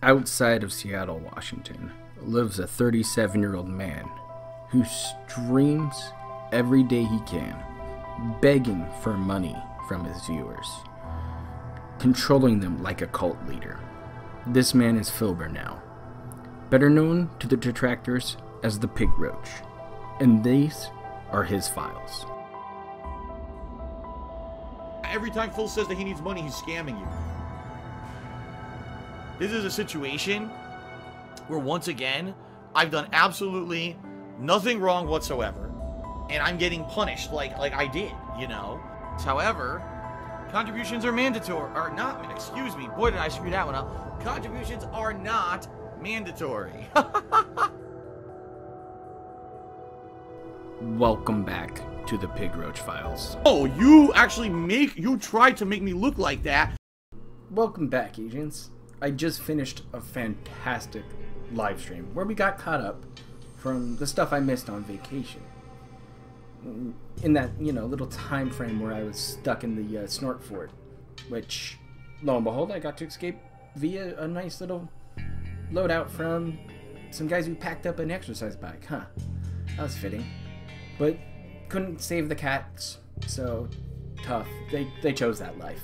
Outside of Seattle, Washington, lives a 37-year-old man who streams every day he can, begging for money from his viewers, controlling them like a cult leader. This man is Phil Burnell, better known to the detractors as the Pig Roach, and these are his files. Every time Phil says that he needs money, he's scamming you. This is a situation where, once again, I've done absolutely nothing wrong whatsoever, and I'm getting punished like I did, you know? However, contributions are mandatory, or not, excuse me, boy did I screw that one up. Contributions are not mandatory. Welcome back to the Pig Roach Files. Oh, you tried to make me look like that. Welcome back, agents. I just finished a fantastic live stream where we got caught up from the stuff I missed on vacation. In that, little time frame where I was stuck in the snort fort, which, lo and behold, I got to escape via a nice little loadout from some guys who packed up an exercise bike. Huh, that was fitting. But couldn't save the cats, so tough. They chose that life.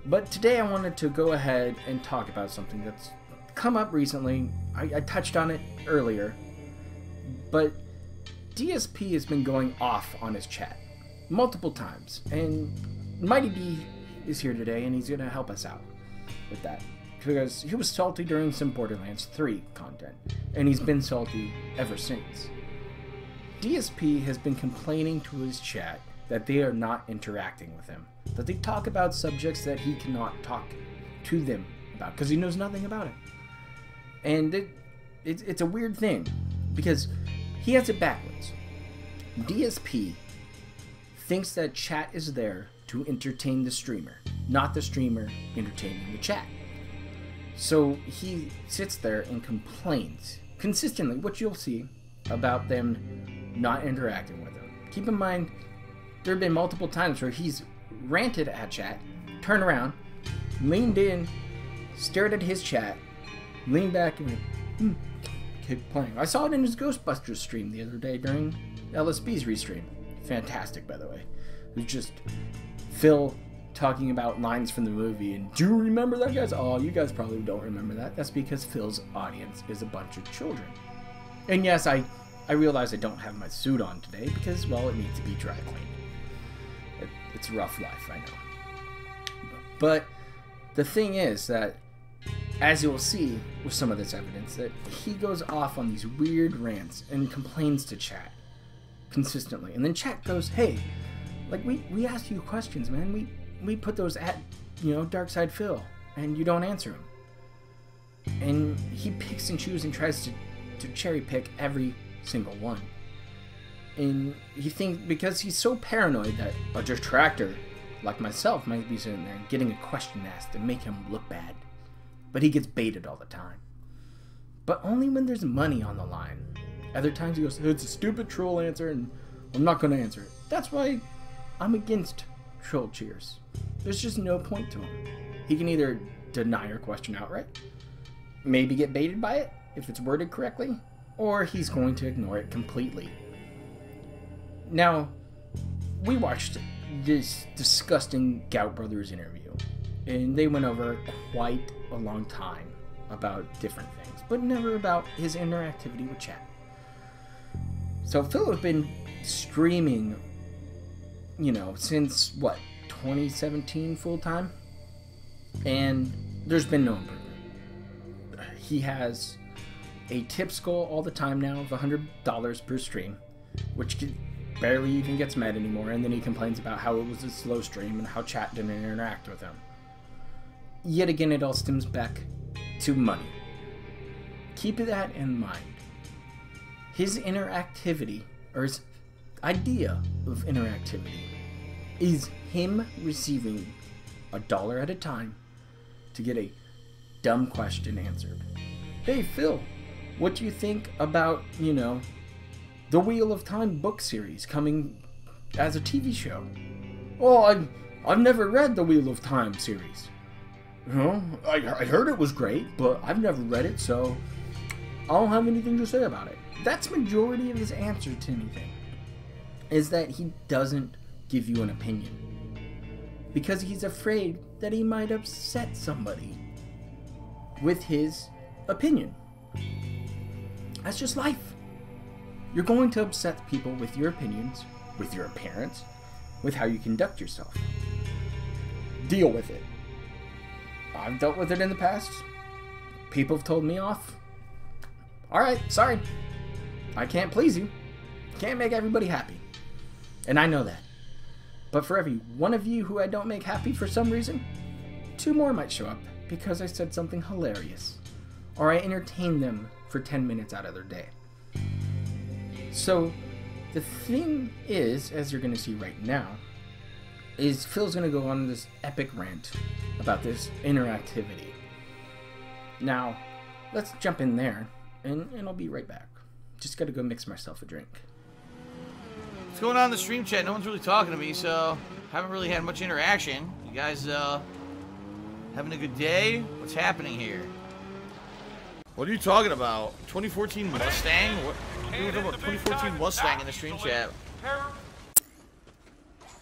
But today I wanted to go ahead and talk about something that's come up recently. I touched on it earlier, but DSP has been going off on his chat multiple times, and Mighty D is here today, and he's going to help us out with that, because he was salty during some Borderlands 3 content, and he's been salty ever since. DSP has been complaining to his chat that they are not interacting with him, that they talk about subjects that he cannot talk to them about because he knows nothing about it. And it's a weird thing because he has it backwards. DSP thinks that chat is there to entertain the streamer, not the streamer entertaining the chat. So he sits there and complains consistently, which you'll see, about them not interacting with him. Keep in mind, there have been multiple times where he's ranted at chat, turned around, leaned in, stared at his chat, leaned back, and kept playing. I saw it in his Ghostbusters stream the other day during LSB's restream. Fantastic, by the way. It was just Phil talking about lines from the movie, and do you remember that, guys? Oh, you guys probably don't remember that. That's because Phil's audience is a bunch of children. And yes, I realize I don't have my suit on today because, well, it needs to be dry cleaned. It's a rough life, I know. But the thing is that, as you'll see with some of this evidence, that he goes off on these weird rants and complains to chat consistently. And then chat goes, hey, like, we asked you questions, man. We put those at, Dark Side Phil, and you don't answer them. And he picks and chooses and tries to cherry pick every single one. And he thinks, because he's so paranoid that a detractor like myself might be sitting there and getting a question asked to make him look bad, but he gets baited all the time, but only when there's money on the line. Other times he goes, it's a stupid troll answer and I'm not going to answer it. That's why I'm against troll cheers. There's just no point to him. He can either deny your question outright, maybe get baited by it if it's worded correctly, or he's going to ignore it completely. Now, we watched this disgusting Gout Brothers interview, and they went over quite a long time about different things, but never about his interactivity with chat. So Phil has been streaming, since, 2017 full-time? And there's been no improvement. He has a tips goal all the time now of $100 per stream, which barely even gets met anymore, and then he complains about how it was a slow stream and how chat didn't interact with him. Yet again, it all stems back to money. Keep that in mind. His interactivity, or his idea of interactivity, is him receiving $1 at a time to get a dumb question answered. Hey Phil, what do you think about, the Wheel of Time book series coming as a TV show? Oh, I've never read the Wheel of Time series. You know, I heard it was great, but I've never read it, so I don't have anything to say about it. That's majority of his answer to anything, is that he doesn't give you an opinion. Because he's afraid that he might upset somebody with his opinion. That's just life. You're going to upset people with your opinions, with your appearance, with how you conduct yourself. Deal with it. I've dealt with it in the past. People have told me off. Alright, sorry. I can't please you. Can't make everybody happy. And I know that. But for every one of you who I don't make happy for some reason, 2 more might show up because I said something hilarious. Or I entertained them for 10 minutes out of their day. So, the thing is, as you're going to see right now, is Phil's going to go on this epic rant about this interactivity. Now, let's jump in there, and I'll be right back. Just got to go mix myself a drink. What's going on in the stream chat? No one's really talking to me, so haven't really had much interaction. You guys having a good day? What's happening here? What are you talking about? 2014 Mustang? What are you talking about? 2014 Mustang in the stream chat?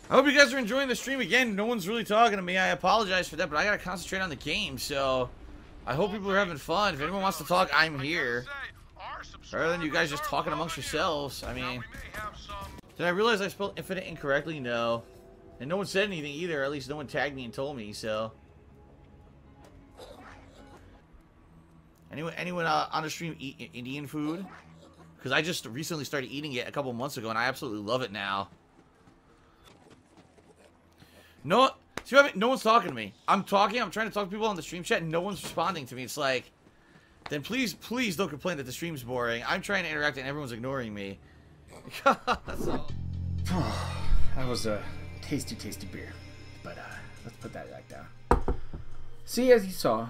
I hope you guys are enjoying the stream again. No one's really talking to me. I apologize for that, but I gotta concentrate on the game, so I hope people are having fun. If anyone wants to talk, I'm here. Rather than you guys just talking amongst yourselves. I mean, did I realize I spelled infinite incorrectly? No. And no one said anything either, or at least no one tagged me and told me, so. Anyone on the stream eat Indian food? Because I just recently started eating it a couple months ago, and I absolutely love it now. No, see what I mean? No one's talking to me. I'm trying to talk to people on the stream chat, and no one's responding to me. It's like, then please don't complain that the stream's boring. I'm trying to interact, and everyone's ignoring me. That's all. That was a tasty beer. But let's put that back down. See, as you saw,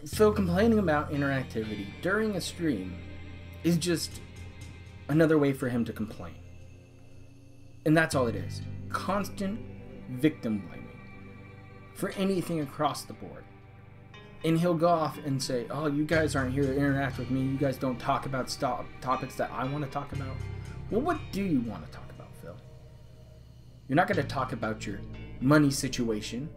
Phil complaining about interactivity during a stream is just another way for him to complain. And that's all it is. Constant victim blaming for anything across the board. And he'll go off and say, oh, you guys aren't here to interact with me. You guys don't talk about topics that I want to talk about. Well, what do you want to talk about, Phil? You're not going to talk about your money situation.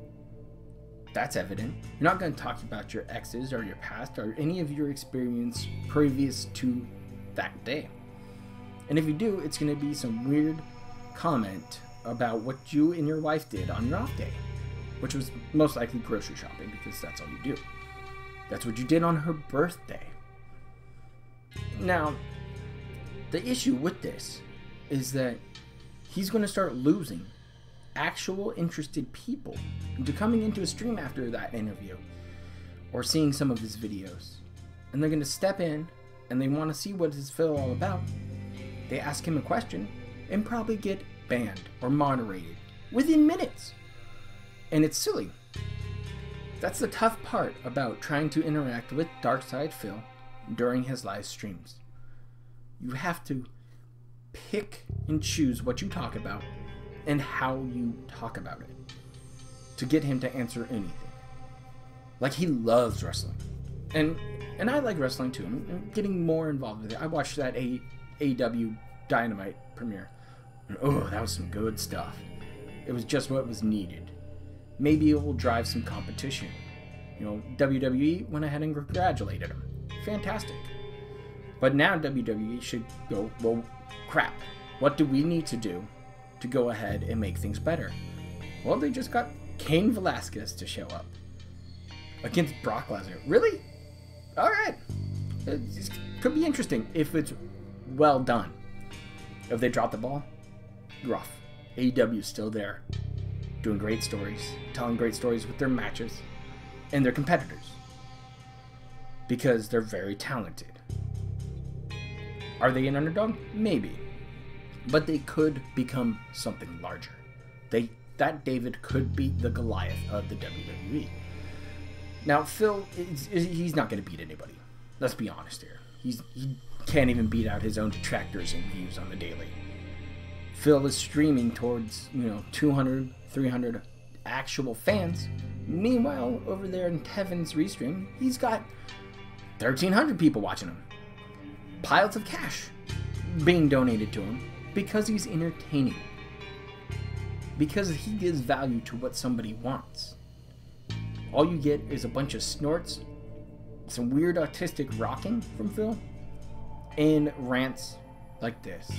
That's evident. You're not going to talk about your exes or your past or any of your experience previous to that day. And if you do, it's going to be some weird comment about what you and your wife did on your off day, which was most likely grocery shopping, because that's all you do. That's what you did on her birthday. Now, the issue with this is that he's going to start losing actual interested people into coming into a stream after that interview or seeing some of his videos. And they're going to step in and they want to see what is Phil all about. They ask him a question and probably get banned or moderated within minutes. And it's silly. That's the tough part about trying to interact with Darkside Phil during his live streams. You have to pick and choose what you talk about and how you talk about it to get him to answer anything. Like, he loves wrestling. And I like wrestling too. I'm getting more involved with it. I watched that AEW Dynamite premiere. And, oh, that was some good stuff. It was just what was needed. Maybe it will drive some competition. You know, WWE went ahead and congratulated him. Fantastic. But now WWE should go, well, crap. What do we need to do to go ahead and make things better? Well, they just got Cain Velasquez to show up against Brock Lesnar. Really? All right. It could be interesting if it's well done. If they drop the ball, rough. AEW is still there, doing great stories, telling great stories with their matches and their competitors, because they're very talented. Are they an underdog? Maybe. But they could become something larger. That David could beat the Goliath of the WWE. Now, Phil, he's not going to beat anybody. Let's be honest here. He can't even beat out his own detractors and views on the daily. Phil is streaming towards, 200, 300 actual fans, Meanwhile, over there in Tevin's Restream, he's got 1,300 people watching him. Piles of cash being donated to him because he's entertaining. Because he gives value to what somebody wants. All you get is a bunch of snorts, some weird autistic rocking from Phil, and rants like this.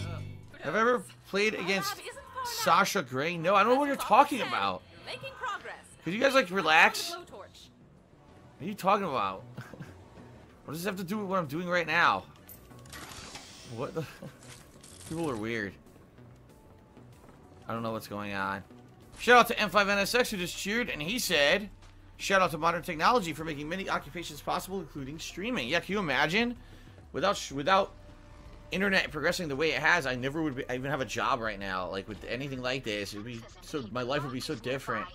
Have I ever played against Sasha Grey? No, I don't know what you're talking about. Could you guys, like, relax? What are you talking about? What does this have to do with what I'm doing right now? What the... People are weird. I don't know what's going on. Shout out to M5NSX who just cheered, and he said, shout out to modern technology for making many occupations possible, including streaming. Yeah, can you imagine? Without internet progressing the way it has, I never would even have a job right now. Like, with anything like this, it would be so... My life would be so different.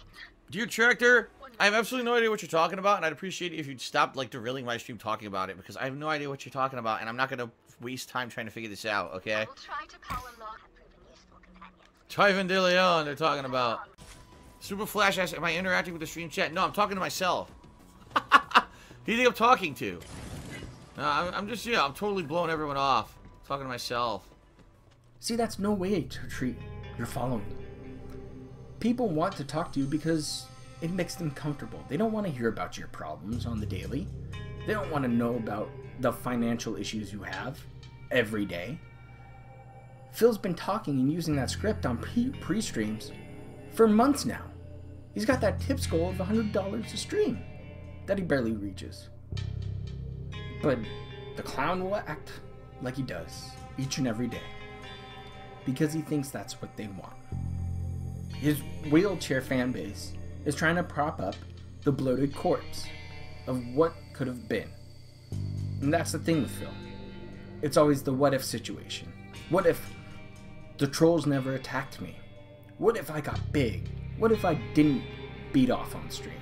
Dear Tractor, I have absolutely no idea what you're talking about, and I'd appreciate it if you'd stop, like, derailing my stream talking about it, because I have no idea what you're talking about, and I'm not going to waste time trying to figure this out, okay? Tyven De Leon, they're talking about. Super Flash asks, am I interacting with the stream chat? No, I'm talking to myself. Who do you think I'm talking to? No, I'm just, yeah, I'm totally blowing everyone off. I'm talking to myself. See, that's no way to treat your following. People want to talk to you because it makes them comfortable. They don't want to hear about your problems on the daily. They don't want to know about the financial issues you have every day. Phil's been talking and using that script on pre-streams for months now. He's got that tips goal of $100 a stream that he barely reaches. But the clown will act like he does each and every day because he thinks that's what they want. His wheelchair fan base is trying to prop up the bloated corpse of what could have been. And that's the thing with Phil. It's always the what if situation. What if the trolls never attacked me? What if I got big? What if I didn't beat off on stream?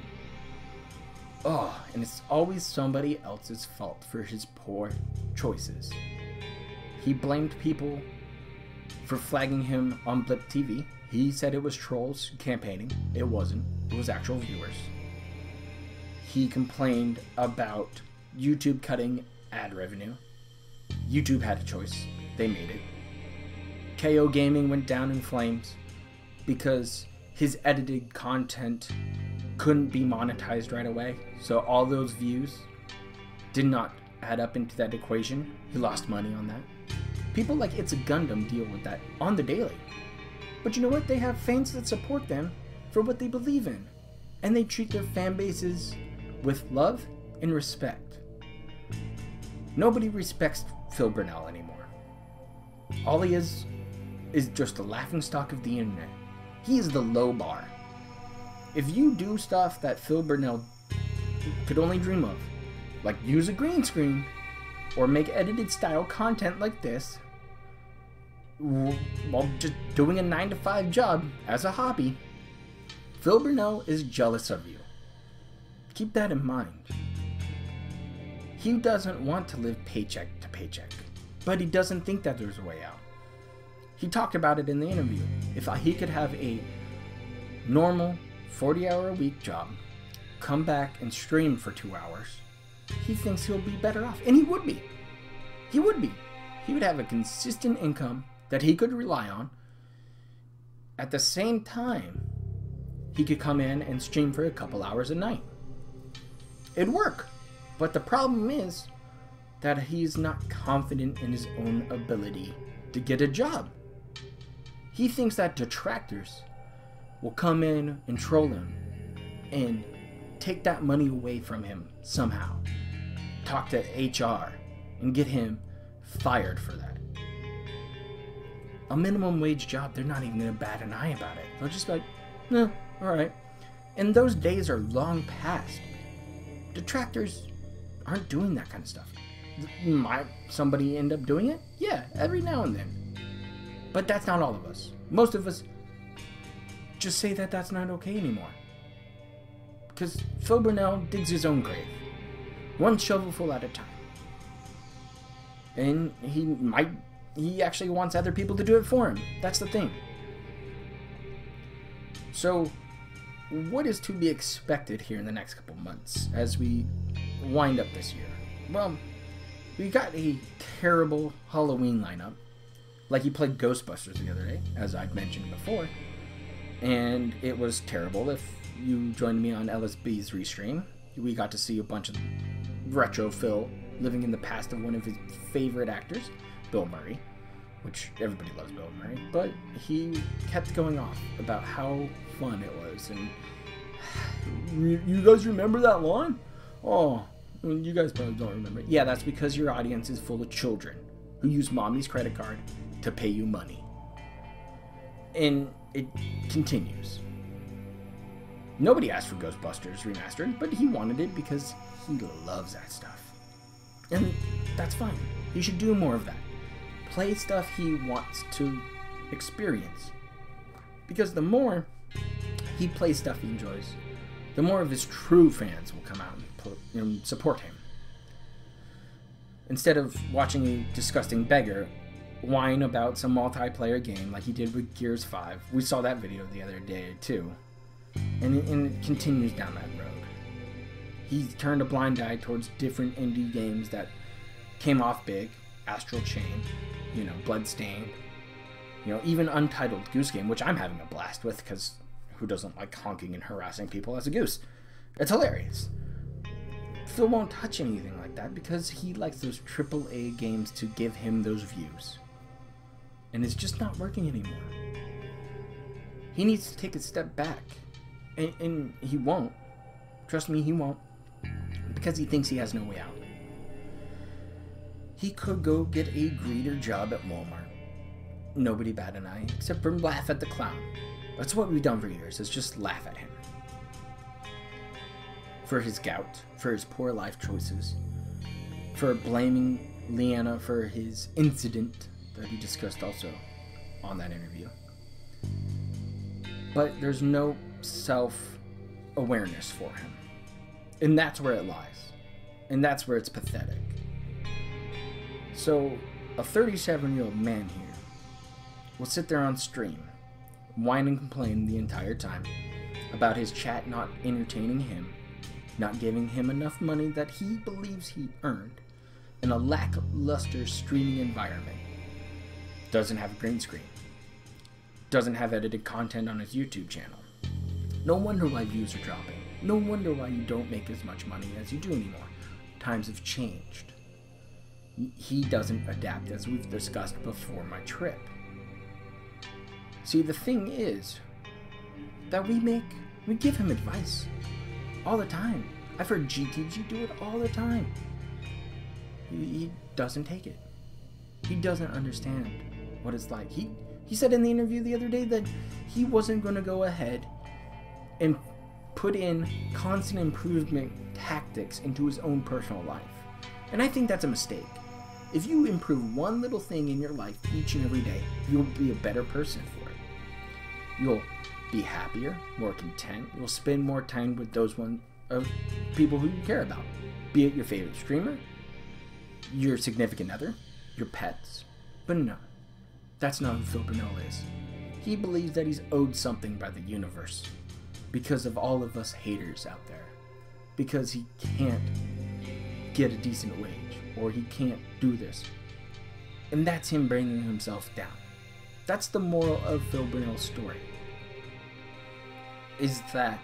Oh, and it's always somebody else's fault for his poor choices. He blamed people for flagging him on Blip TV. He said it was trolls campaigning. It wasn't. It was actual viewers. He complained about YouTube cutting ad revenue. YouTube had a choice. They made it. KO Gaming went down in flames because his edited content couldn't be monetized right away. So all those views did not add up into that equation. He lost money on that. People like It's a Gundam deal with that on the daily. But you know what? They have fans that support them for what they believe in. And they treat their fan bases with love and respect. Nobody respects Phil Burnell anymore. All he is just a laughingstock of the internet. He is the low bar. If you do stuff that Phil Burnell could only dream of, like use a green screen or make edited style content like this, while just doing a 9-to-5 job as a hobby, Phil Burnell is jealous of you. Keep that in mind. He doesn't want to live paycheck to paycheck, but he doesn't think that there's a way out. He talked about it in the interview. If he could have a normal 40-hour-a-week job, come back and stream for 2 hours, he thinks he'll be better off. And he would be. He would be. He would have a consistent income that he could rely on. At the same time, he could come in and stream for a couple hours a night. It'd work. But the problem is that he's not confident in his own ability to get a job. He thinks that detractors will come in and troll him and take that money away from him somehow. Talk to HR and get him fired for that. A minimum wage job, they're not even going to bat an eye about it. They'll just be like, nah, alright. And those days are long past. Detractors aren't doing that kind of stuff. Might somebody end up doing it? Yeah, every now and then. But that's not all of us. Most of us just say that that's not okay anymore. Because Phil Burnell digs his own grave. One shovelful at a time. And he actually wants other people to do it for him. That's the thing. So, what is to be expected here in the next couple months as we wind up this year? Well, we got a terrible Halloween lineup. Like, he played Ghostbusters the other day, as I've mentioned before. And it was terrible. If you joined me on LSB's Restream, we got to see a bunch of retro Phil living in the past of one of his favorite actors, Bill Murray. Which everybody loves Bill Murray. But he kept going off about how fun it was. And you guys remember that line? Oh, you guys probably don't remember. Yeah, that's because your audience is full of children who use mommy's credit card to pay you money. And it continues. Nobody asked for Ghostbusters Remastered, but he wanted it because he loves that stuff. And that's fine. He should do more of that. Play stuff he wants to experience. Because the more he plays stuff he enjoys, the more of his true fans will come out and support him. Instead of watching a disgusting beggar whine about some multiplayer game like he did with Gears 5. We saw that video the other day too. And it continues down that road. He's turned a blind eye towards different indie games that came off big. Astral Chain, Bloodstained, even Untitled Goose Game, which I'm having a blast with because who doesn't like honking and harassing people as a goose? It's hilarious. Phil won't touch anything like that because he likes those AAA games to give him those views. And it's just not working anymore. He needs to take a step back. And he won't. Trust me, he won't. Because he thinks he has no way out. He could go get a greeter job at Walmart. Nobody bat an eye, except for laugh at the clown. That's what we've done for years, is just laugh at him. For his gout, for his poor life choices, for blaming Leanna for his incident that he discussed also on that interview. But there's no self-awareness for him. And that's where it lies. And that's where it's pathetic. So, a 37-year-old man here will sit there on stream, whine and complain the entire time about his chat not entertaining him, not giving him enough money that he believes he earned, in a lackluster streaming environment. Doesn't have a green screen. Doesn't have edited content on his YouTube channel. No wonder why views are dropping. No wonder why you don't make as much money as you do anymore. Times have changed. He doesn't adapt, as we've discussed before my trip. See, the thing is that we give him advice all the time. I've heard GTG do it all the time. He doesn't take it. He doesn't understand what it's like. He said in the interview the other day that he wasn't going to go ahead and put in constant improvement tactics into his own personal life. And I think that's a mistake. If you improve one little thing in your life each and every day, you'll be a better person for it. You'll be happier, more content. You'll spend more time with those people who you care about. Be it your favorite streamer, your significant other, your pets. But no, that's not who Phil Burnell is. He believes that he's owed something by the universe because of all of us haters out there. Because he can't get a decent wage, or he can't do this. And that's him bringing himself down. That's the moral of Phil Burnell's story. Is that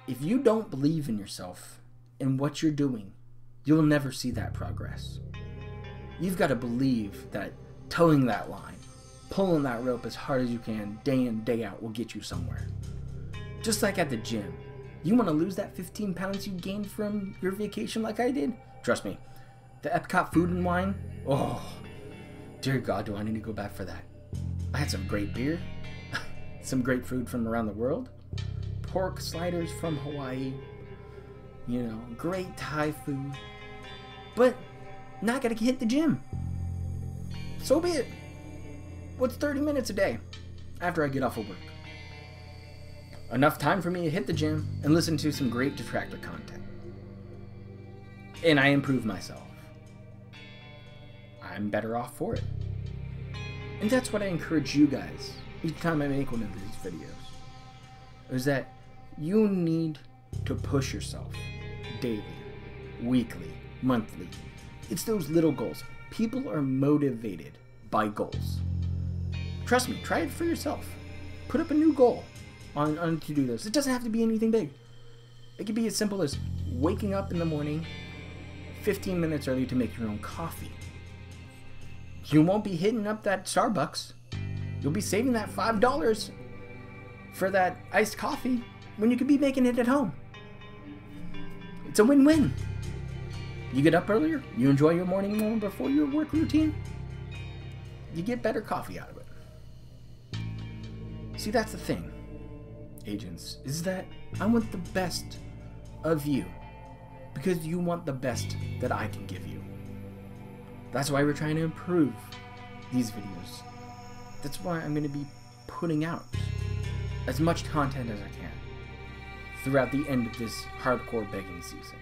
if you don't believe in yourself and what you're doing, you'll never see that progress. You've got to believe that towing that line, pulling that rope as hard as you can, day in, day out, will get you somewhere. Just like at the gym. You want to lose that 15 pounds you gained from your vacation like I did? Trust me. The Epcot food and wine? Oh, dear God, do I need to go back for that. I had some great beer. Some great food from around the world. Pork sliders from Hawaii. Great Thai food. But not gonna hit the gym. So be it. What's 30 minutes a day after I get off of work? Enough time for me to hit the gym and listen to some great detractor content. And I improve myself. I'm better off for it. And that's what I encourage you guys each time I make one of these videos. Is that You need to push yourself daily, weekly, monthly. It's those little goals. People are motivated by goals. Trust me, try it for yourself. Put up a new goal on to-do list. It doesn't have to be anything big. It could be as simple as waking up in the morning 15 minutes early to make your own coffee. You won't be hitting up that Starbucks. You'll be saving that $5 for that iced coffee when you could be making it at home. It's a win-win. You get up earlier, you enjoy your morning moment before your work routine, you get better coffee out of it. See, that's the thing, agents, is that I want the best of you because you want the best that I can give you. That's why we're trying to improve these videos. That's why I'm going to be putting out as much content as I can throughout the end of this hardcore begging season.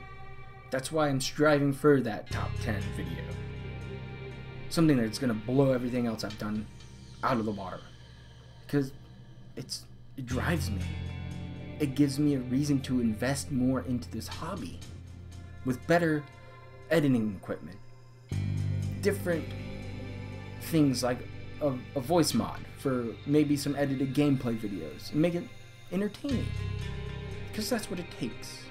That's why I'm striving for that top 10 video. Something that's going to blow everything else I've done out of the water. Because it drives me. It gives me a reason to invest more into this hobby. With better editing equipment. Different things like a voice mod for maybe some edited gameplay videos. And make it entertaining. Because that's what it takes.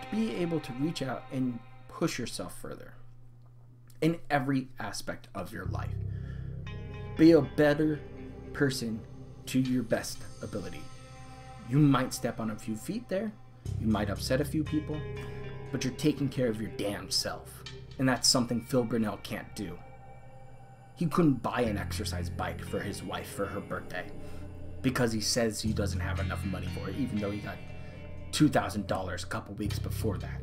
To be able to reach out and push yourself further. In every aspect of your life. Be a better person to your best ability. You might step on a few feet there. You might upset a few people. But you're taking care of your damn self. And that's something Phil Burnell can't do. He couldn't buy an exercise bike for his wife for her birthday. Because he says he doesn't have enough money for it, even though he got $2,000 a couple weeks before that.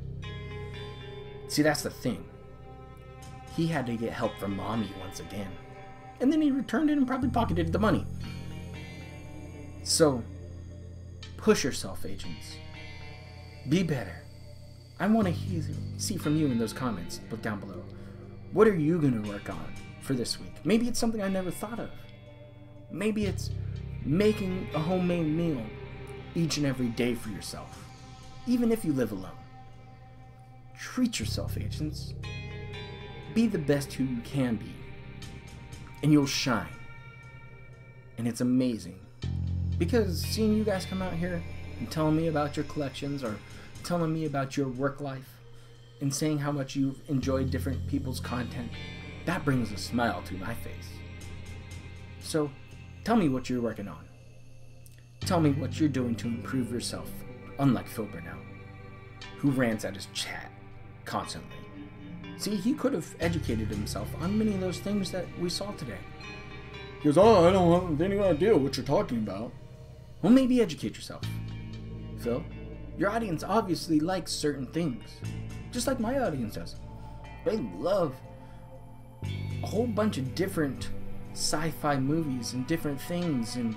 See, that's the thing. He had to get help from mommy once again. And then he returned it and probably pocketed the money. So, push yourself, agents. Be better. I want to see from you in those comments down below. What are you going to work on for this week? Maybe it's something I never thought of. Maybe it's making a homemade meal each and every day for yourself. Even if you live alone. Treat yourself, agents. Be the best who you can be. And you'll shine. And it's amazing. Because seeing you guys come out here and telling me about your collections or telling me about your work life and saying how much you've enjoyed different people's content, that brings a smile to my face. So, tell me what you're working on. Tell me what you're doing to improve yourself, unlike Phil Burnell, who rants at his chat constantly. See, he could have educated himself on many of those things that we saw today. He goes, oh, I don't have any idea what you're talking about. Well, maybe educate yourself. Phil, your audience obviously likes certain things, just like my audience does. They love a whole bunch of different sci-fi movies and different things and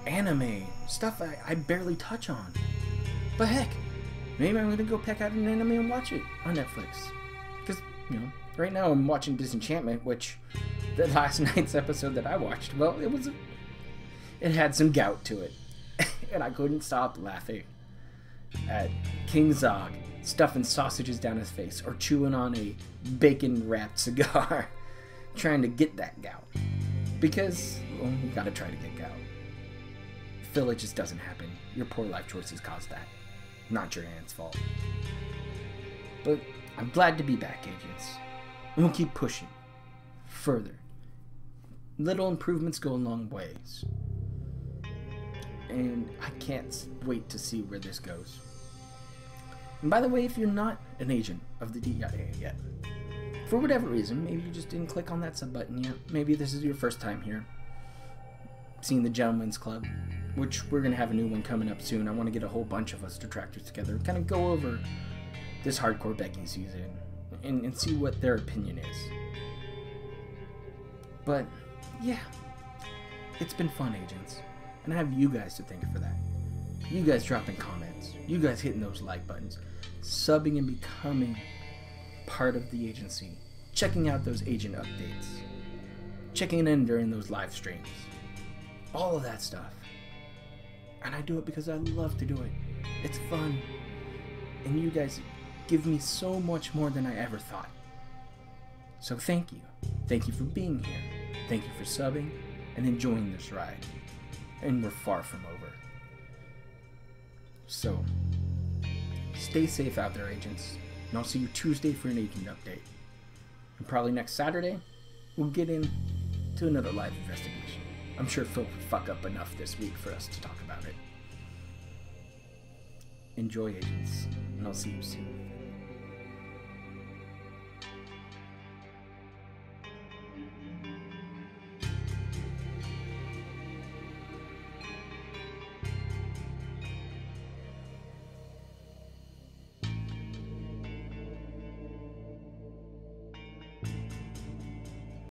anime, stuff I barely touch on. But heck, maybe I'm gonna go pick out an anime and watch it on Netflix. Because, you know, right now I'm watching Disenchantment, which the last night's episode that I watched, well, it had some gout to it. And I couldn't stop laughing at King Zog stuffing sausages down his face or chewing on a bacon-wrapped cigar trying to get that gout. Because, well, you gotta try to get gout. Phil, it just doesn't happen. Your poor life choices caused that. Not your aunt's fault. But I'm glad to be back, agents. And we'll keep pushing. Further. Little improvements go a long ways. And I can't wait to see where this goes. And by the way, if you're not an agent of the DIA yet, for whatever reason, maybe you just didn't click on that sub button yet, maybe this is your first time here, seeing the Gentleman's Club, which we're going to have a new one coming up soon. I want to get a whole bunch of us detractors together, kind of go over this hardcore begging season, and see what their opinion is. But, yeah, it's been fun, agents. And I have you guys to thank for that. You guys dropping comments. You guys hitting those like buttons. Subbing and becoming part of the agency. Checking out those agent updates. Checking in during those live streams. All of that stuff. And I do it because I love to do it. It's fun. And you guys give me so much more than I ever thought. So thank you. Thank you for being here. Thank you for subbing and enjoying this ride. And we're far from over. So, stay safe out there, agents. And I'll see you Tuesday for an agent update. And probably next Saturday, we'll get into another live investigation. I'm sure Phil will fuck up enough this week for us to talk about it. Enjoy, agents, and I'll see you soon.